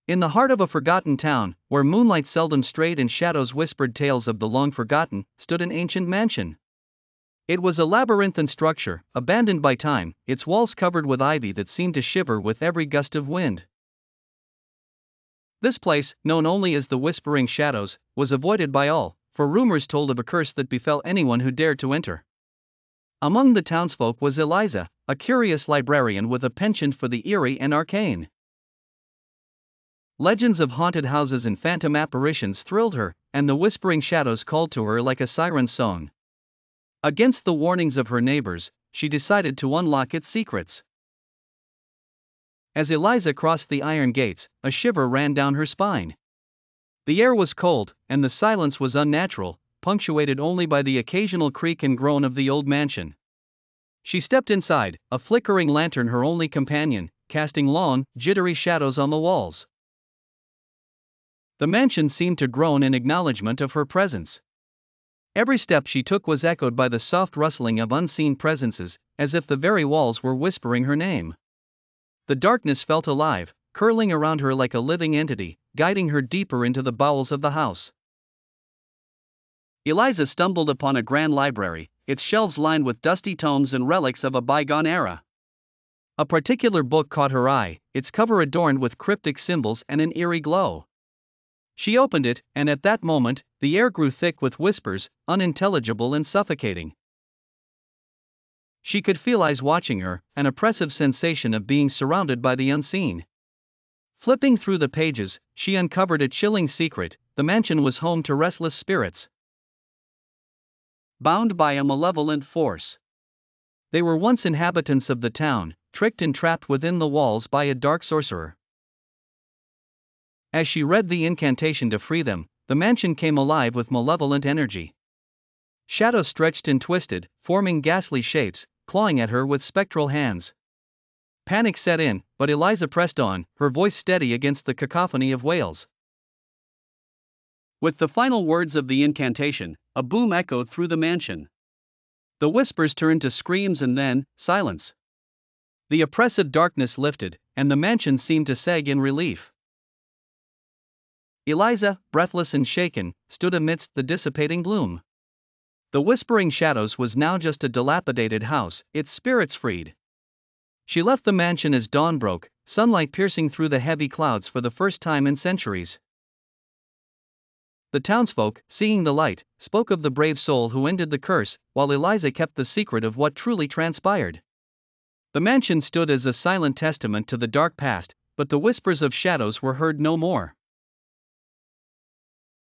In the heart of a forgotten town, where moonlight seldom strayed and shadows whispered tales of the long forgotten, stood an ancient mansion. It was a labyrinthine structure, abandoned by time, its walls covered with ivy that seemed to shiver with every gust of wind. This place, known only as the Whispering Shadows, was avoided by all, for rumors told of a curse that befell anyone who dared to enter. Among the townsfolk was Eliza, a curious librarian with a penchant for the eerie and arcane. Legends of haunted houses and phantom apparitions thrilled her, and the Whispering Shadows called to her like a siren's song. Against the warnings of her neighbors, she decided to unlock its secrets. As Eliza crossed the iron gates, a shiver ran down her spine. The air was cold, and the silence was unnatural, punctuated only by the occasional creak and groan of the old mansion. She stepped inside, a flickering lantern her only companion, casting long, jittery shadows on the walls. The mansion seemed to groan in acknowledgement of her presence. Every step she took was echoed by the soft rustling of unseen presences, as if the very walls were whispering her name. The darkness felt alive, curling around her like a living entity, guiding her deeper into the bowels of the house. Eliza stumbled upon a grand library, its shelves lined with dusty tomes and relics of a bygone era. A particular book caught her eye, its cover adorned with cryptic symbols and an eerie glow. She opened it, and at that moment, the air grew thick with whispers, unintelligible and suffocating. She could feel eyes watching her, an oppressive sensation of being surrounded by the unseen. Flipping through the pages, she uncovered a chilling secret: the mansion was home to restless spirits, bound by a malevolent force. They were once inhabitants of the town, tricked and trapped within the walls by a dark sorcerer. As she read the incantation to free them, the mansion came alive with malevolent energy. Shadows stretched and twisted, forming ghastly shapes, clawing at her with spectral hands. Panic set in, but Eliza pressed on, her voice steady against the cacophony of wails. With the final words of the incantation, a boom echoed through the mansion. The whispers turned to screams and then, silence. The oppressive darkness lifted, and the mansion seemed to sag in relief. Eliza, breathless and shaken, stood amidst the dissipating gloom. The Whispering Shadows was now just a dilapidated house, its spirits freed. She left the mansion as dawn broke, sunlight piercing through the heavy clouds for the first time in centuries. The townsfolk, seeing the light, spoke of the brave soul who ended the curse, while Eliza kept the secret of what truly transpired. The mansion stood as a silent testament to the dark past, but the whispers of shadows were heard no more.